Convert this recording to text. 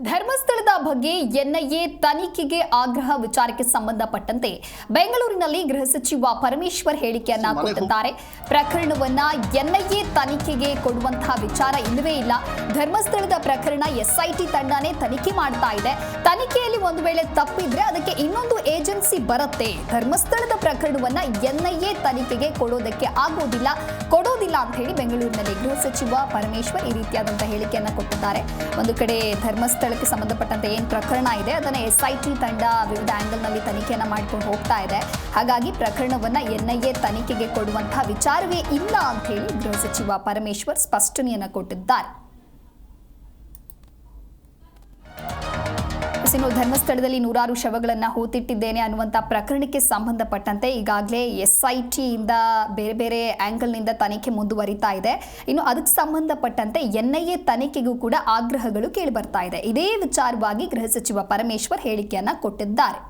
ಧರ್ಮಸ್ಥಳದ ಬಗ್ಗೆ ಎನ್ಐಎ ತನಿಖೆಗೆ ಆಗ್ರಹ ವಿಚಾರಕ್ಕೆ ಸಂಬಂಧಪಟ್ಟಂತೆ ಬೆಂಗಳೂರಿನಲ್ಲಿ ಗೃಹ ಸಚಿವ ಪರಮೇಶ್ವರ್ ಹೇಳಿಕೆಯನ್ನ ಕೊಟ್ಟಿದ್ದಾರೆ. ಪ್ರಕರಣವನ್ನ ಎನ್ಐಎ ತನಿಖೆಗೆ ಕೊಡುವಂತಹ ವಿಚಾರ ಇಲ್ಲವೇ ಇಲ್ಲ. ಧರ್ಮಸ್ಥಳದ ಪ್ರಕರಣ ಎಸ್ಐಟಿ ತಂಡನೇ ತನಿಖೆ ಮಾಡ್ತಾ ಇದೆ. ತನಿಖೆಯಲ್ಲಿ ಒಂದು ವೇಳೆ ತಪ್ಪಿದ್ರೆ ಅದಕ್ಕೆ ಇನ್ನೊಂದು ಏಜೆನ್ಸಿ ಬರುತ್ತೆ. ಧರ್ಮಸ್ಥಳದ ಪ್ರಕರಣವನ್ನ ಎನ್ಐಎ ತನಿಖೆಗೆ ಕೊಡೋದಿಲ್ಲ ಅಂತ ಹೇಳಿ ಬೆಂಗಳೂರಿನಲ್ಲಿ ಗೃಹ ಸಚಿವ ಪರಮೇಶ್ವರ್ ಈ ರೀತಿಯಾದಂತಹ ಹೇಳಿಕೆಯನ್ನ ಕೊಟ್ಟಿದ್ದಾರೆ. ಒಂದು ಕಡೆ ಧರ್ಮಸ್ಥಳಕ್ಕೆ ಸಂಬಂಧಪಟ್ಟಂತೆ ಏನು ಪ್ರಕರಣ ಇದೆ ಅದನ್ನ ಎಸ್ಐಟಿ ತಂಡ ವಿವಿಧ ಆಂಗಲ್ ನಲ್ಲಿ ತನಿಖೆಯನ್ನ ಮಾಡ್ಕೊಂಡು ಹೋಗ್ತಾ ಇದೆ. ಹಾಗಾಗಿ ಪ್ರಕರಣವನ್ನ ಎನ್ಐಎ ತನಿಖೆಗೆ ಕೊಡುವಂತಹ ವಿಚಾರವೇ ಇಲ್ಲ ಅಂತ ಹೇಳಿ ಗೃಹ ಸಚಿವ ಪರಮೇಶ್ವರ್ ಸ್ಪಷ್ಟನೆಯನ್ನ ಕೊಟ್ಟಿದ್ದಾರೆ. ಇನ್ನು ಧರ್ಮಸ್ಥಳದಲ್ಲಿ ನೂರಾರು ಶವಗಳನ್ನು ಹೂತಿಟ್ಟಿದ್ದೇನೆ ಅನ್ನುವಂಥ ಪ್ರಕರಣಕ್ಕೆ ಸಂಬಂಧಪಟ್ಟಂತೆ ಈಗಾಗಲೇ ಎಸ್ಐಟಿಯಿಂದ ಬೇರೆ ಬೇರೆ ಆಂಗಲ್ನಿಂದ ತನಿಖೆ ಮುಂದುವರಿತಾ ಇದೆ. ಇನ್ನು ಅದಕ್ಕೆ ಸಂಬಂಧಪಟ್ಟಂತೆ ಎನ್ಐಎ ತನಿಖೆಗೂ ಕೂಡ ಆಗ್ರಹಗಳು ಕೇಳಿಬರ್ತಾ ಇದೆ. ಇದೇ ವಿಚಾರವಾಗಿ ಗೃಹ ಸಚಿವ ಪರಮೇಶ್ವರ್ ಹೇಳಿಕೆಯನ್ನ ಕೊಟ್ಟಿದ್ದಾರೆ.